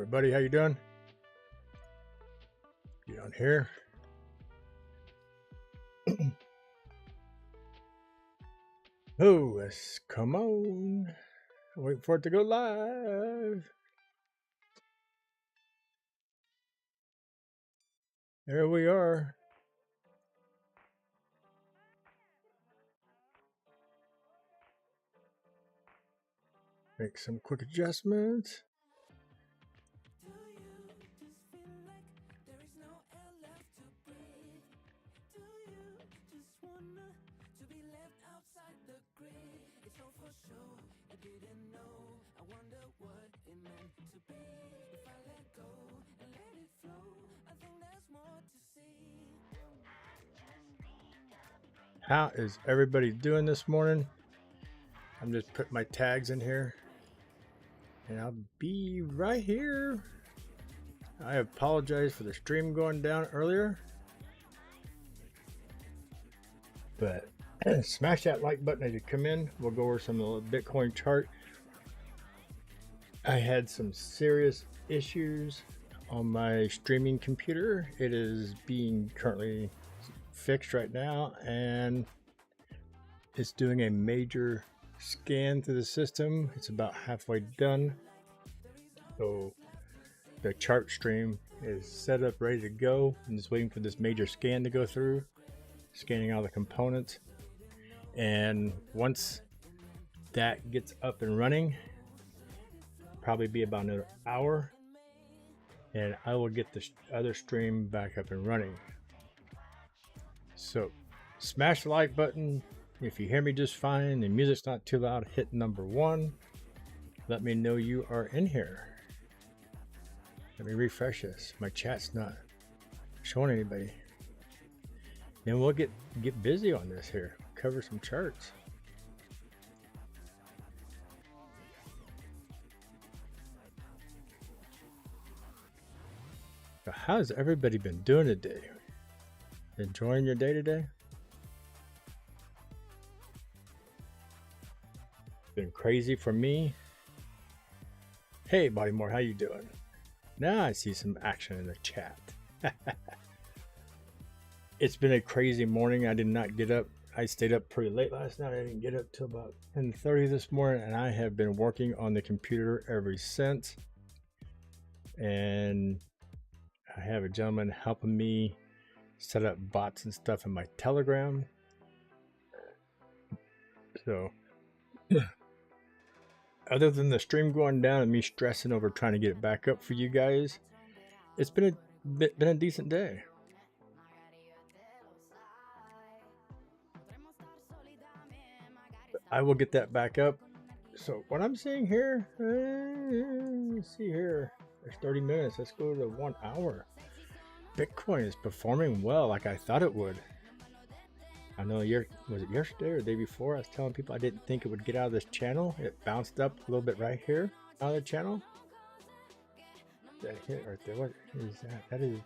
buddy, how you doing? Get on here. Oh, let's come on. Wait for it to go live. There we are. Make some quick adjustments. How is everybody doing this morning? I'm just putting my tags in here and I'll be right here. I apologize for the stream going down earlier, but smash that like button as you come in. We'll go over some of the Bitcoin chart. I had some serious issues on my streaming computer. It is being currently fixed right now, and it's doing a major scan through the system. It's about halfway done, so the chart stream is set up, ready to go. I'm just waiting for this major scan to go through, scanning all the components, and once that gets up and running, probably be about another hour, and I will get the other stream back up and running. So smash the like button. If you hear me just fine, the music's not too loud, hit number 1. Let me know you are in here. Let me refresh this. My chat's not showing anybody. Then we'll get busy on this here. Cover some charts. So how's everybody been doing today? Enjoying your day today? Been crazy for me. Hey, Bodymore, how you doing? Now I see some action in the chat. It's been a crazy morning. I did not get up. I stayed up pretty late last night. I didn't get up till about 10:30 this morning, and I have been working on the computer ever since. And I have a gentleman helping me set up bots and stuff in my Telegram. So other than the stream going down and me stressing over trying to get it back up for you guys, it's been a decent day. But I will get that back up. So what I'm seeing here, let's see here, there's 30 minutes. Let's go to 1 hour. Bitcoin is performing well, like I thought it would. I know was it yesterday or the day before? I was telling people I didn't think it would get out of this channel. It bounced up a little bit right here out of the channel. That hit right there. What is that? That is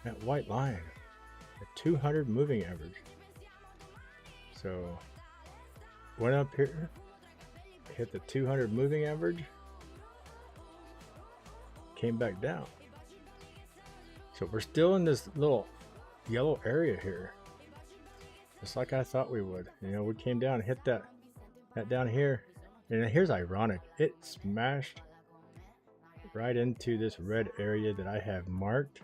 that white line, the 200 moving average. So went up here, hit the 200 moving average, came back down. So we're still in this little yellow area here, just like I thought we would. You know, we came down and hit that down here, and here's ironic, it smashed right into this red area that I have marked.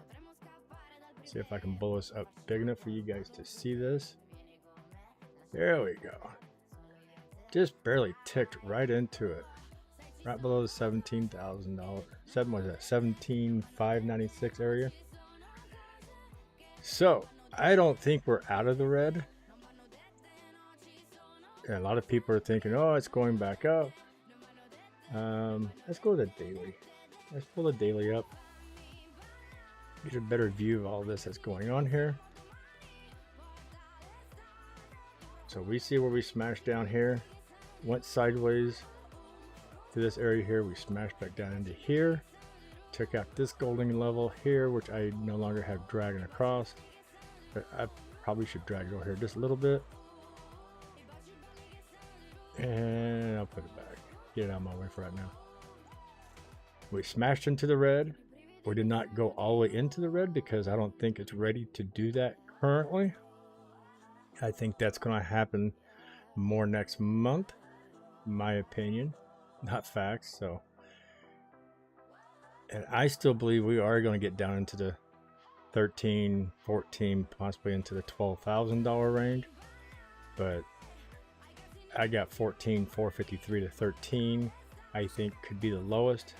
See if I can blow this up big enough for you guys to see this. There we go. Just barely ticked right into it, right below the $17,000. Was that 17,596 area? So I don't think we're out of the red. And a lot of people are thinking, oh, it's going back up. Let's go to the daily. Let's pull the daily up. Get a better view of all this that's going on here. So we see where we smashed down here, went sideways to this area here. We smashed back down into here. Took out this golden level here, which I no longer have dragging across, but I probably should drag it over here just a little bit, and I'll put it back. get it out of my way for right now. We smashed into the red. We did not go all the way into the red because I don't think it's ready to do that currently. I think that's going to happen more next month, my opinion, not facts. So, and I still believe we are going to get down into the 13, 14, possibly into the $12,000 range. But I got 14,453 to 13. I think could be the lowest.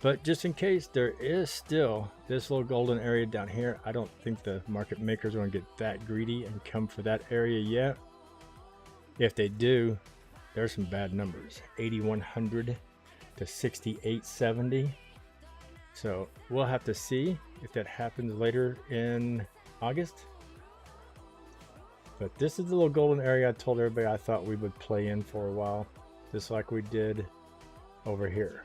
But just in case, there is still this little golden area down here. I don't think the market makers are going to get that greedy and come for that area yet. If they do, there's some bad numbers. 8,100 to 6,870. So we'll have to see if that happens later in August. But this is the little golden area I told everybody I thought we would play in for a while, just like we did over here.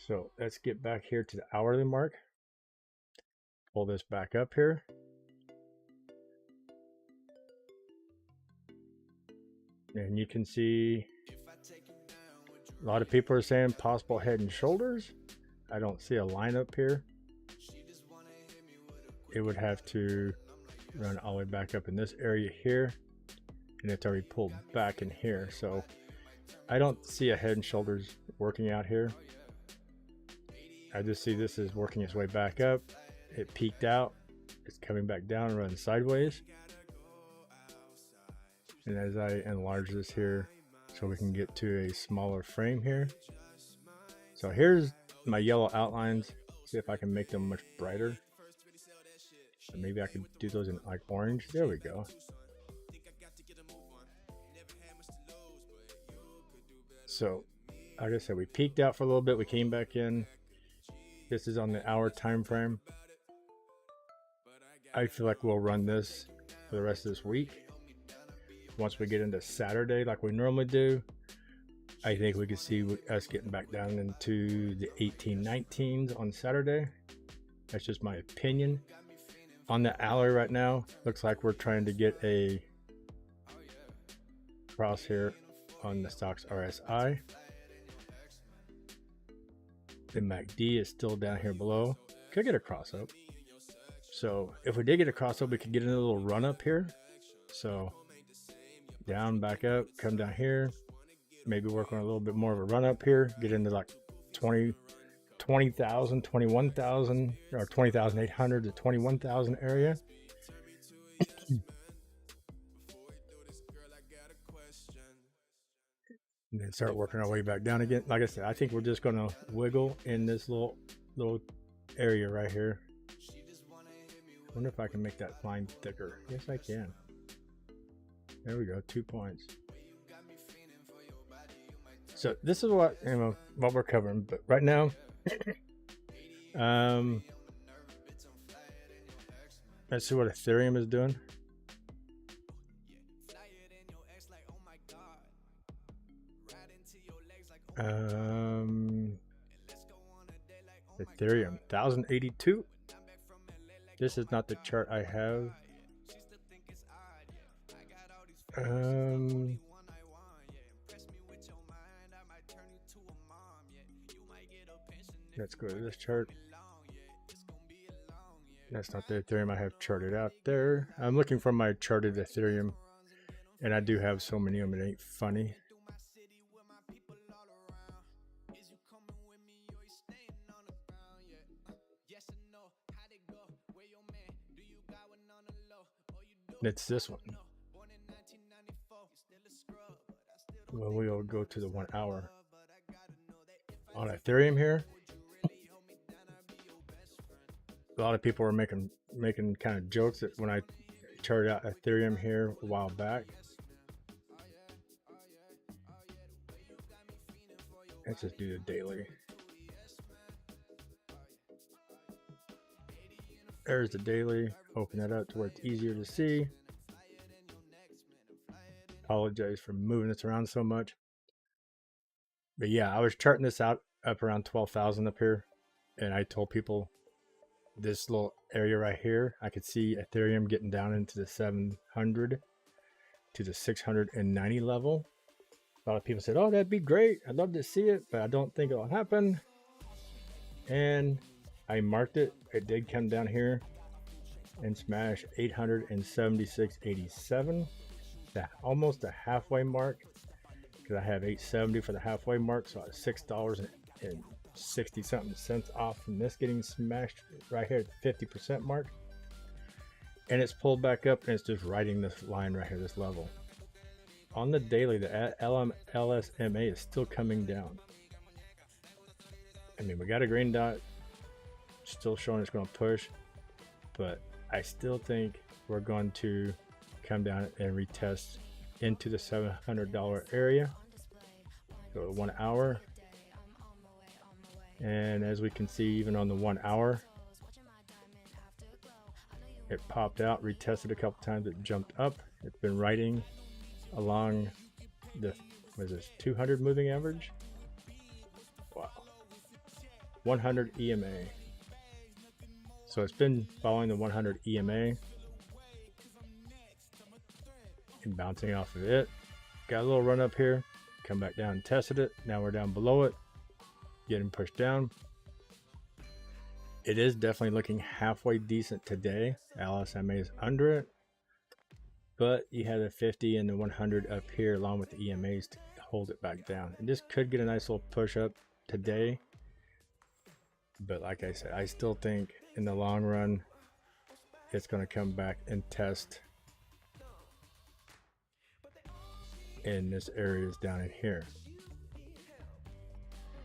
So let's get back here to the hourly mark. Pull this back up here. And you can see a lot of people are saying possible head and shoulders. I don't see a line up here. It would have to run all the way back up in this area here. And it's already pulled back in here. So I don't see a head and shoulders working out here. I just see this is working its way back up. It peaked out. It's coming back down and running sideways. And as I enlarge this here, so we can get to a smaller frame here. So here's my yellow outlines. See if I can make them much brighter. So maybe I could do those in like orange. There we go. So like I said, we peaked out for a little bit. We came back in. This is on the hour time frame. I feel like we'll run this for the rest of this week. Once we get into Saturday like we normally do, I think we could see us getting back down into the 18-19s on Saturday. That's just my opinion. On the hourly right now, looks like we're trying to get a cross here on the stocks RSI. The MACD is still down here below. Could get a cross up. So if we did get a cross up, we could get a little run up here. So down, back up, come down here. Maybe work on a little bit more of a run up here. Get into like 20,000, 21,000, or 20,800 to 21,000 area. And then start working our way back down again. Like I said, I think we're just going to wiggle in this little area right here. I wonder if I can make that line thicker. Yes, I can. There we go, 2 points. So this is what what we're covering. But right now, let's see what Ethereum is doing. Ethereum 1082. This is not the chart I have. Let's go to this chart. That's not the Ethereum I have charted out there. I'm looking for my charted Ethereum, and I do have so many of them, it ain't funny. It's this one. Well, we'll go to the 1 hour. On Ethereum here, a lot of people were making kind of jokes that when I charted out Ethereum here a while back. Let's just do the daily. There's the daily. Open that up to where it's easier to see. Apologize for moving this around so much. But yeah, I was charting this out up around 12,000 up here. And I told people this little area right here, I could see Ethereum getting down into the 700 to the 690 level. A lot of people said, oh, that'd be great. I'd love to see it, but I don't think it'll happen. And I marked it. It did come down here and smash 876.87. Almost a halfway mark, because I have 870 for the halfway mark, so I was $6.60 something cents off from this getting smashed right here at the 50% mark. And it's pulled back up, and it's just riding this line right here, this level. On the daily, the LSMA is still coming down. I mean, we got a green dot still showing it's going to push, but I still think we're going to come down and retest into the $700 area. So 1 hour, and as we can see, even on the 1 hour, it popped out, retested a couple times, it jumped up. It's been riding along the, what is this, 200 moving average? Wow. 100 EMA. So it's been following the 100 EMA and bouncing off of it. Got a little run up here, come back down and tested it. Now we're down below it, getting pushed down. It is definitely looking halfway decent today. LSMA is under it, but you have the 50 and the 100 up here along with the EMAs to hold it back down. And this could get a nice little push up today, but like I said, I still think in the long run it's going to come back and test in this area is down in here.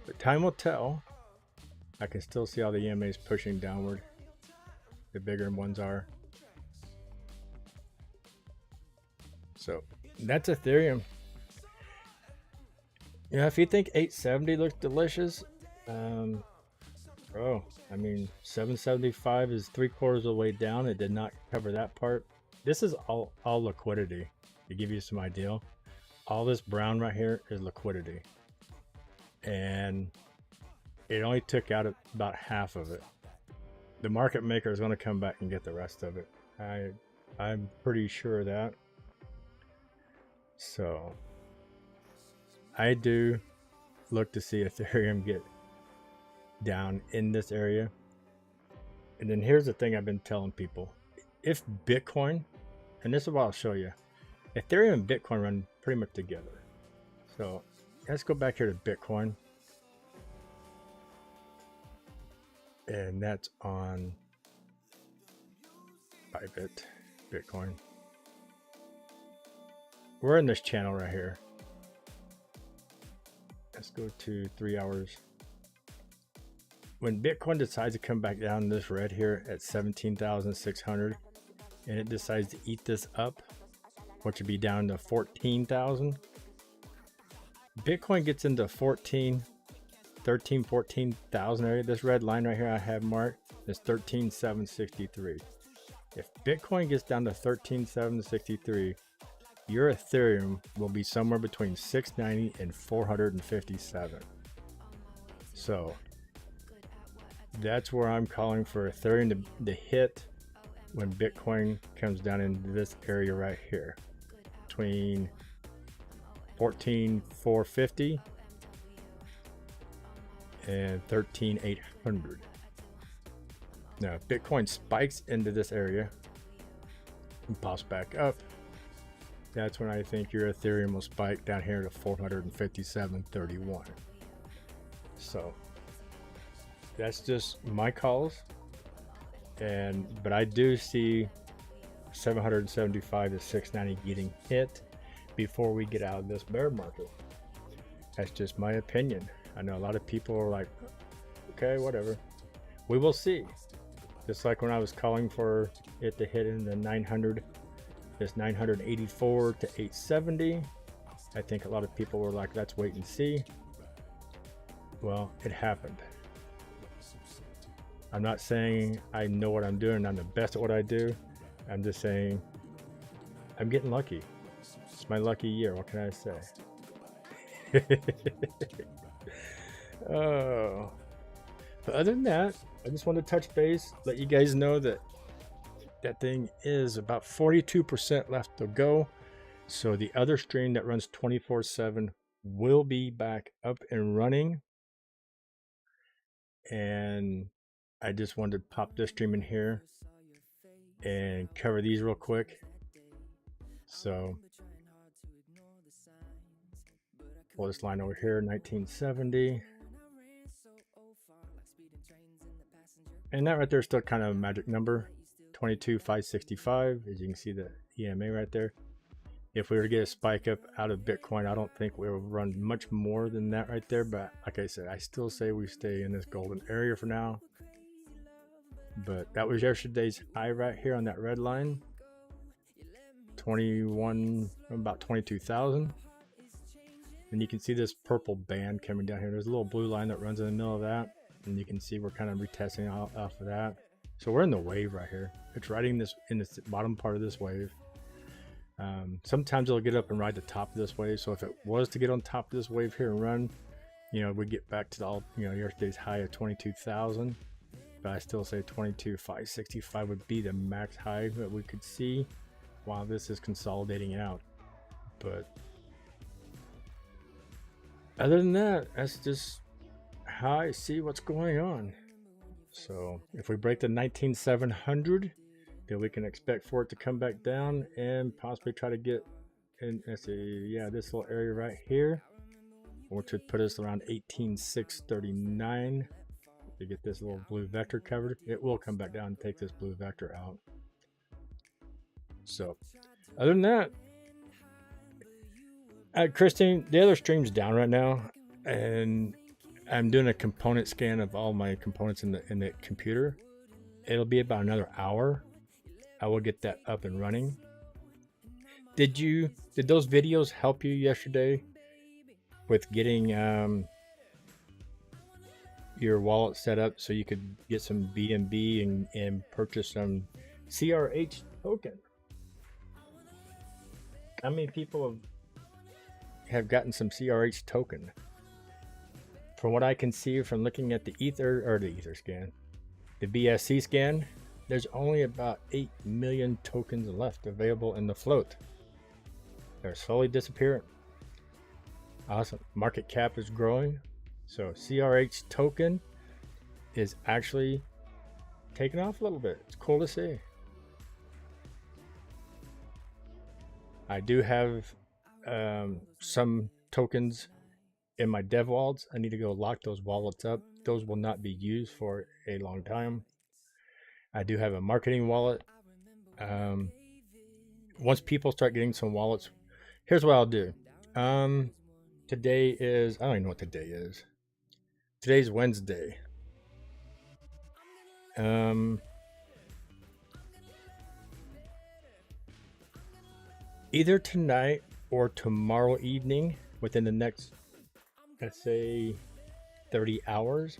But time will tell. I can still see all the EMAs pushing downward. The bigger ones are. So that's Ethereum. You know, if you think 870 looks delicious, bro, I mean, 775 is 3/4 of the way down. It did not cover that part. This is all liquidity, to give you some idea. All this brown right here is liquidity, and it only took out about half of it. The market maker is going to come back and get the rest of it. I'm pretty sure of that. So I do look to see Ethereum get down in this area. And then here's the thing I've been telling people. If Bitcoin, and this is what I'll show you, Ethereum and Bitcoin run pretty much together. So let's go back here to Bitcoin. And that's on Bybit, Bitcoin. We're in this channel right here. Let's go to 3 hours. When Bitcoin decides to come back down this red here at 17,600, and it decides to eat this up, which would be down to 14,000. Bitcoin gets into 14,000 area. This red line right here I have marked is 13,763. If Bitcoin gets down to 13,763, your Ethereum will be somewhere between 690 and 457. So that's where I'm calling for Ethereum to hit when Bitcoin comes down into this area right here between 14,450 and 13,800. Now if Bitcoin spikes into this area and pops back up, that's when I think your Ethereum will spike down here to 457.31. So that's just my calls, but I do see 775 to 690 getting hit before we get out of this bear market. That's just my opinion. I know a lot of people are like, okay, whatever. We will see. Just like when I was calling for it to hit in the 900, this 984 to 870. I think a lot of people were like, let's wait and see. Well, it happened. I'm not saying I know what I'm doing, I'm the best at what I do. I'm just saying I'm getting lucky. It's my lucky year. What can I say? Oh. But other than that, I just want to touch base, let you guys know that that thing is about 42% left to go. So the other stream that runs 24/7 will be back up and running. And I just wanted to pop this stream in here and cover these real quick. So pull this line over here, 1970. And that right there is still kind of a magic number, 22,565. As you can see the EMA right there. If we were to get a spike up out of Bitcoin, I don't think we'll run much more than that right there. But like I said, I still say we stay in this golden area for now. But that was yesterday's high right here on that red line. 21, about 22,000. And you can see this purple band coming down here. There's a little blue line that runs in the middle of that. And you can see we're kind of retesting off of that. So we're in the wave right here. It's riding this in the bottom part of this wave. Sometimes it'll get up and ride the top of this wave. So if it was to get on top of this wave here and run, you know, we get back to the all, you know, yesterday's high of 22,000. But I still say 22,565 would be the max high that we could see while this is consolidating out. But other than that, that's just how I see what's going on. So if we break the 19,700, then we can expect for it to come back down and possibly try to get in, let's see, yeah, this little area right here, which would put us around 18,639 to get this little blue vector covered. It will come back down and take this blue vector out. So other than that, Christine, the other stream's down right now, and I'm doing a component scan of all my components in the computer. It'll be about another hour. I will get that up and running. Did those videos help you yesterday with getting your wallet set up so you could get some BNB and purchase some CRH token? How many people have gotten some CRH token? From what I can see from looking at the Ether scan, the BSC scan, there's only about 8 million tokens left available in the float. They're slowly disappearing. Awesome. Market cap is growing. So CRH token is actually taking off a little bit. It's cool to see. I do have some tokens in my dev wallets. I need to go lock those wallets up. Those will not be used for a long time. I do have a marketing wallet. Once people start getting some wallets, here's what I'll do. Today is, I don't even know what today is. Today's Wednesday. Either tonight or tomorrow evening, within the next, let's say, 30 hours,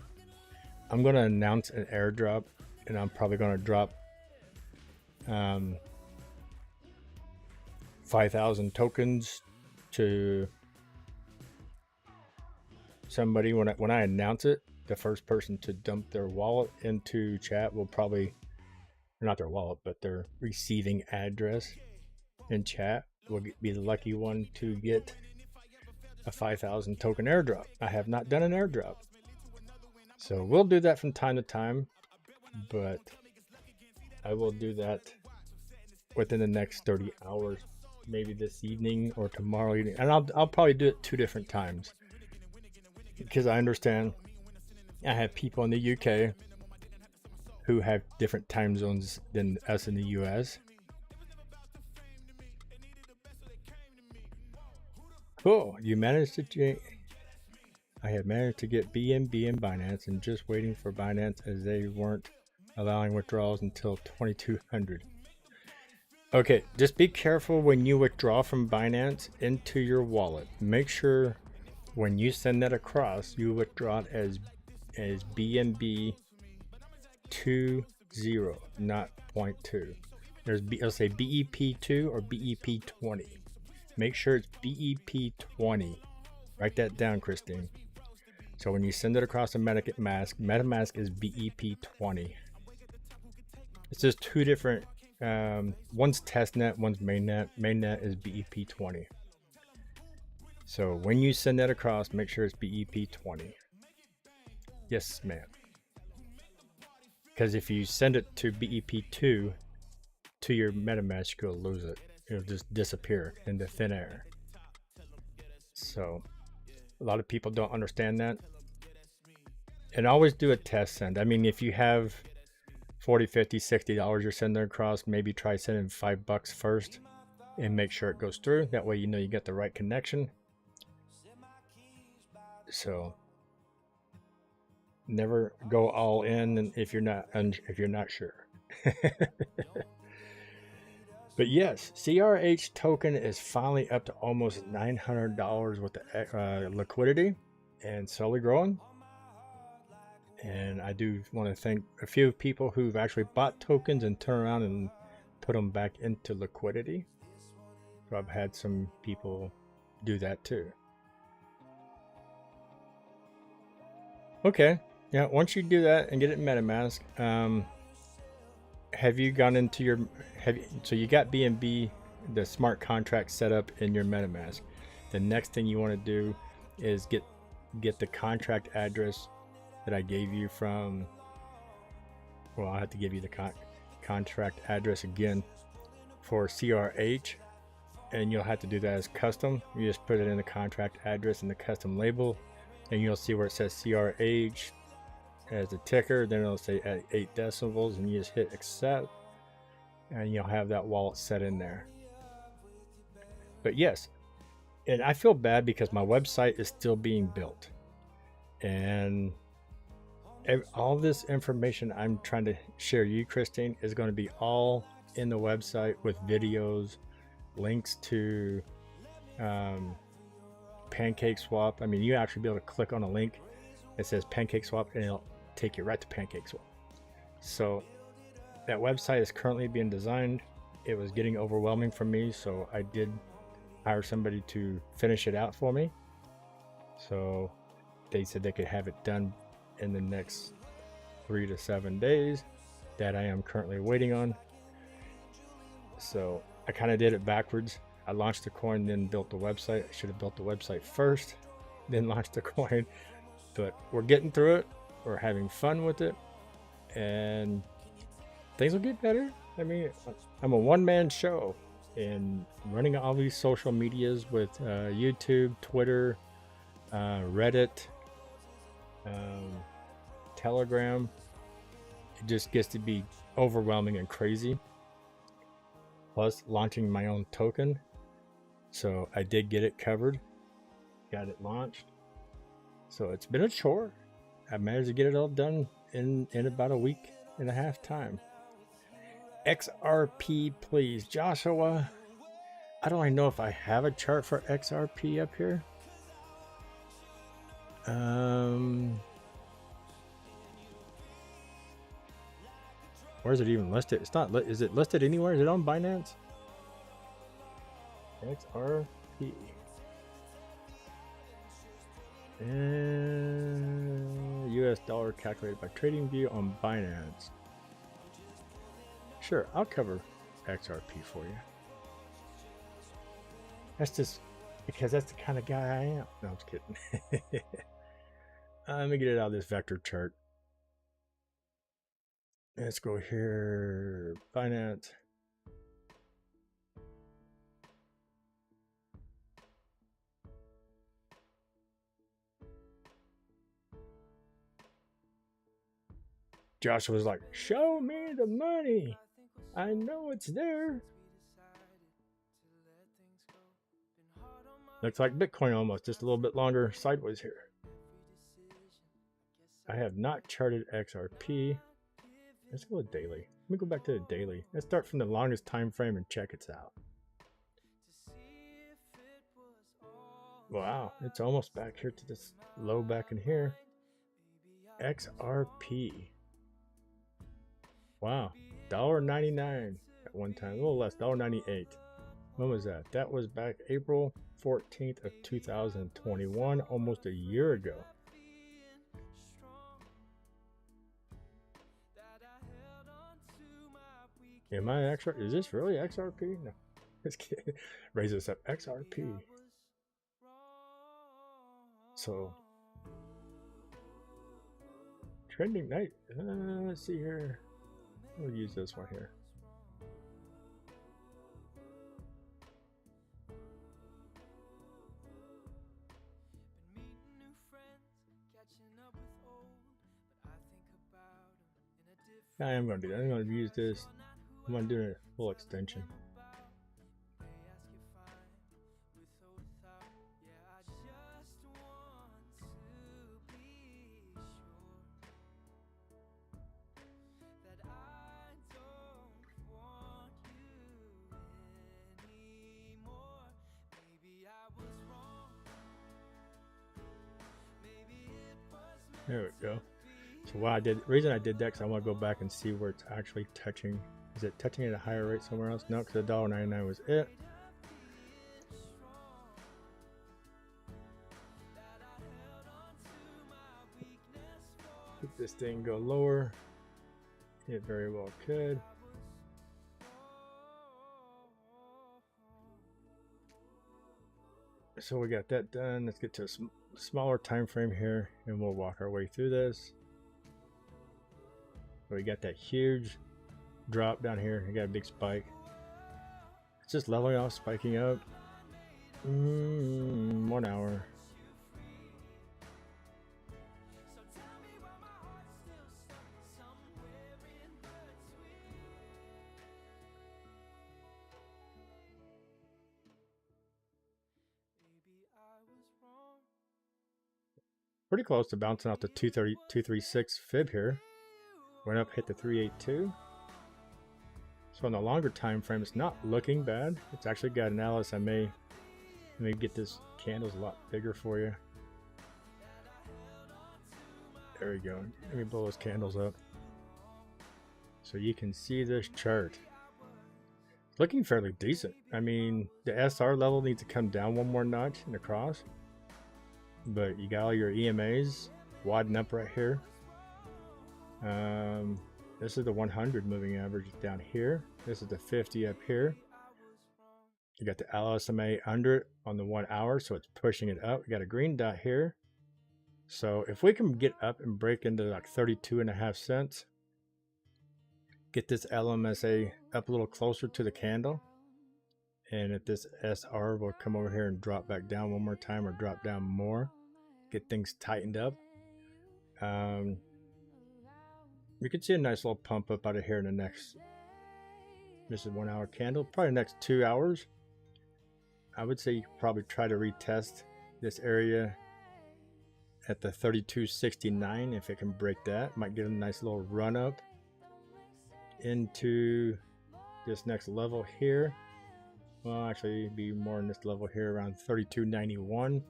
I'm going to announce an airdrop, and I'm probably going to drop 5,000 tokens to somebody. When I announce it, the first person to dump their wallet into chat will probably, not their wallet, but their receiving address in chat will be the lucky one to get a 5,000 token airdrop. I have not done an airdrop, so we'll do that from time to time, but I will do that within the next 30 hours, maybe this evening or tomorrow evening, and I'll probably do it 2 different times, because I understand I have people in the UK who have different time zones than us in the US. Cool, you managed to. I have managed to get BNB in Binance, and just waiting for Binance as they weren't allowing withdrawals until 2200. Okay, just be careful when you withdraw from Binance into your wallet. Make sure when you send that across, you withdraw it as BNB 20, not 0.2. It'll say BEP2 or BEP20. Make sure it's BEP20. Write that down, Christine. So when you send it across to MetaMask is BEP20. It's just 2 different. One's testnet, one's mainnet. Mainnet is BEP20. So when you send that across, make sure it's BEP20. Yes, ma'am. Because if you send it to BEP2 to your MetaMask, you'll lose it. It'll just disappear into thin air. So a lot of people don't understand that. And always do a test send. I mean, if you have $40, $50, $60 you're sending across, maybe try sending $5 first and make sure it goes through. That way you know you get the right connection. So never go all in if you're not sure. But yes, CRH token is finally up to almost $900 with the liquidity and slowly growing. And I do want to thank a few people who've actually bought tokens and turn around and put them back into liquidity. So I've had some people do that too. Okay, yeah, once you do that and get it in MetaMask, have you gone into your, so you got BNB, the smart contract set up in your MetaMask. The next thing you want to do is get the contract address that I gave you from, well, I'll have to give you the contract address again for CRH, and you'll have to do that as custom. You just put it in the contract address and the custom label, and you'll see where it says CRH as a ticker, then it'll say at 8 decimals, and you just hit accept, and you'll have that wallet set in there. But yes, and I feel bad because my website is still being built, and all this information I'm trying to share you, Christine, is going to be all in the website with videos, links to PancakeSwap. I mean, you actually be able to click on a link that says PancakeSwap and it'll take you right to PancakeSwap. So that website is currently being designed. It was getting overwhelming for me, so I did hire somebody to finish it out for me. So they said they could have it done in the next 3 to 7 days. That I am currently waiting on. So I kind of did it backwards. I launched the coin, then built the website. I should have built the website first, then launched the coin. But we're getting through it. We're having fun with it, and things will get better. I mean, I'm a one-man show, and running all these social medias with YouTube, Twitter, Reddit, Telegram, it just gets to be overwhelming and crazy. Plus launching my own token. So I did get it covered, got it launched. So it's been a chore. I managed to get it all done in about a week and a half time. XRP, please. Joshua, I don't even know if I have a chart for XRP up here. Where is it even listed? It's not. Is it listed anywhere? Is it on Binance? XRP. And US dollar calculated by TradingView on Binance. Sure, I'll cover XRP for you. That's just because that's the kind of guy I am. No, I'm just kidding. Let me get it out of this vector chart. Let's go here, Binance. Joshua was like, show me the money. I know it's there. Looks like Bitcoin almost, just a little bit longer sideways here. I have not charted XRP. Let's go with daily. Let me go back to the daily. Let's start from the longest time frame and check it out. Wow, it's almost back here to this low back in here. XRP. Wow, $1.99 at one time, a little less, $1.98. When was that? That was back April 14th of 2021, almost a year ago. Am I XRP? Is this really XRP? No, let's raise this up. XRP. So trending night. Let's see here. We'll use this one here. I am going to do that. I'm going to use this. I'm going to do a full extension. There we go. So what I did, the reason I did that, because I want to go back and see where it's actually touching. Is it touching at a higher rate somewhere else? No, because $1.99 was it. Let this thing go lower. It very well could. So we got that done. Let's get to a smaller time frame here, and we'll walk our way through this. So we got that huge drop down here. We got a big spike. It's just leveling off, spiking up. 1 hour. Pretty close to bouncing off the 236 fib here. Went up, hit the 382. So on the longer time frame, it's not looking bad. It's actually got an LSMA. Let me get this candles a lot bigger for you. There we go. Let me blow those candles up so you can see this chart. It's looking fairly decent. I mean, the SR level needs to come down one more notch in the cross. But you got all your EMAs widen up right here. This is the 100 moving average down here. This is the 50 up here. You got the LSMA under it on the 1 hour, so it's pushing it up. We got a green dot here. So if we can get up and break into like 32.5 cents, get this LMSA up a little closer to the candle, and if this SR will come over here and drop back down one more time or drop down more, get things tightened up, we could see a nice little pump up out of here in the next, this is 1 hour candle, probably the next 2 hours. I would say you could probably try to retest this area at the 32.69. If it can break that, might get a nice little run up into this next level here. Well, actually it'd be more in this level here around 32.91.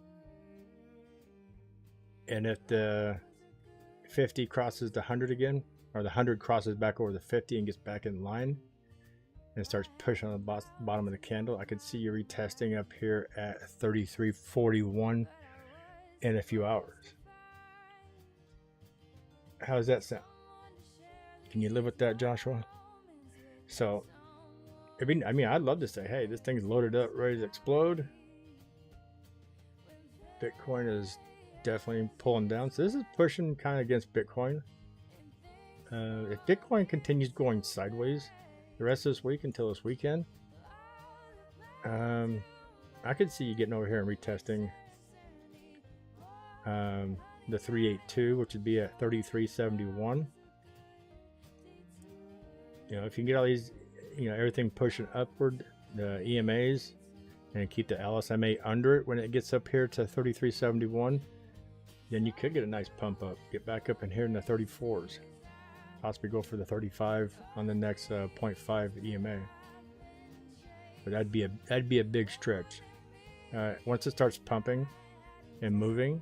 And if the 50 crosses the 100 again, or the 100 crosses back over the 50 and gets back in line and starts pushing on the bottom of the candle, I could see you retesting up here at 33.41 in a few hours. How does that sound? Can you live with that, Joshua? So, I mean, I'd love to say, hey, this thing's loaded up, ready to explode. Bitcoin is definitely pulling down. So this is pushing kind of against Bitcoin. If Bitcoin continues going sideways the rest of this week until this weekend, I could see you getting over here and retesting the 382, which would be at 33.71. You know, if you can get all these, you know, everything pushing upward, the EMAs, and keep the LSMA under it when it gets up here to 33.71, then you could get a nice pump up, get back up in here in the 34s, possibly go for the 35 on the next 0.5 EMA. But that'd be a big stretch. Once it starts pumping and moving,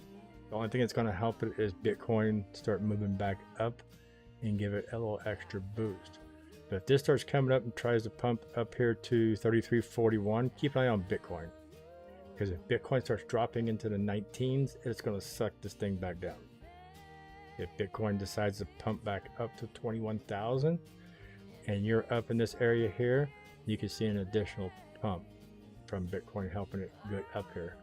the only thing that's going to help it is Bitcoin start moving back up and give it a little extra boost. But if this starts coming up and tries to pump up here to 33.41, keep an eye on Bitcoin. Because if Bitcoin starts dropping into the 19s, it's going to suck this thing back down. If Bitcoin decides to pump back up to 21,000 and you're up in this area here, you can see an additional pump from Bitcoin helping it get up here.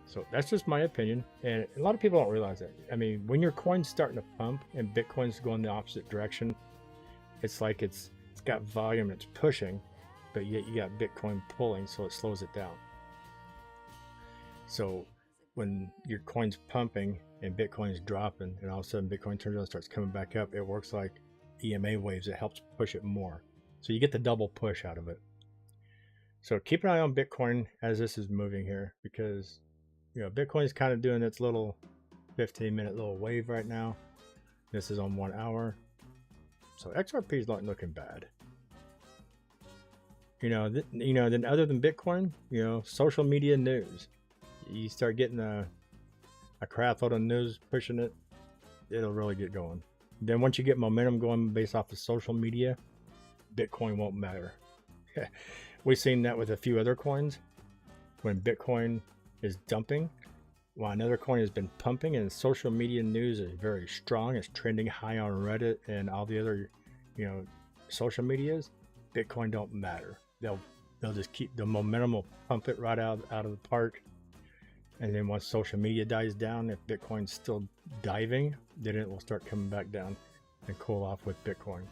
So that's just my opinion, and a lot of people don't realize that. I mean, when your coin's starting to pump and Bitcoin's going the opposite direction, it's like it's got volume, it's pushing, but yet you got Bitcoin pulling, so it slows it down. So when your coin's pumping and Bitcoin's dropping, and all of a sudden Bitcoin turns around and starts coming back up, it works like EMA waves. It helps push it more. So you get the double push out of it. So keep an eye on Bitcoin as this is moving here, because Bitcoin is kind of doing its little 15-minute little wave right now. This is on 1 hour. So XRP is not looking bad. Then other than Bitcoin, social media news. You start getting a crap load of news pushing it, it'll really get going. Then once you get momentum going based off of social media, Bitcoin won't matter. We've seen that with a few other coins. When Bitcoin is dumping, while another coin has been pumping, and social media news is very strong, it's trending high on Reddit and all the other social medias, Bitcoin don't matter. They'll just keep the momentum, will pump it right out of the park. And then once social media dies down, if Bitcoin's still diving, then it will start coming back down and cool off with Bitcoin.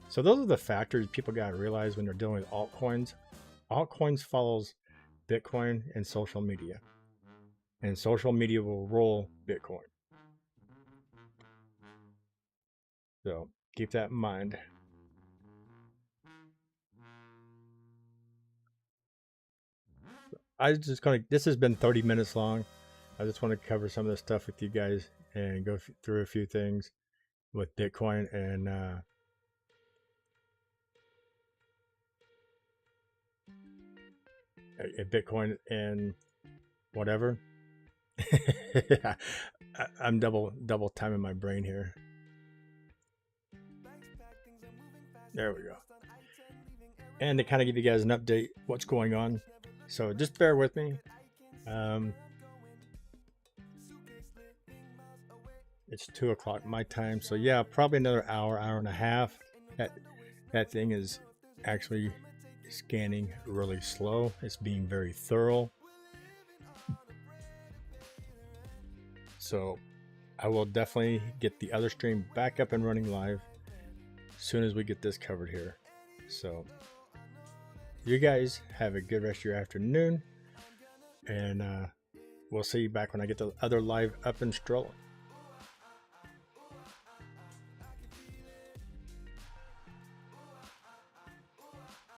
So those are the factors people got to realize when they're dealing with altcoins. Altcoins follows Bitcoin and social media. And social media will roll Bitcoin. So keep that in mind. This has been 30 minutes long. I just want to cover some of the stuff with you guys and go through a few things with Bitcoin and Bitcoin and whatever. I'm double timing my brain here. There we go. And to kind of give you guys an update what's going on. So just bear with me. It's 2 o'clock my time. So yeah, probably another hour and a half. That thing is actually scanning really slow. It's being very thorough. So I will definitely get the other stream back up and running live as soon as we get this covered here. So you guys have a good rest of your afternoon, and we'll see you back when I get the other live up and strolling.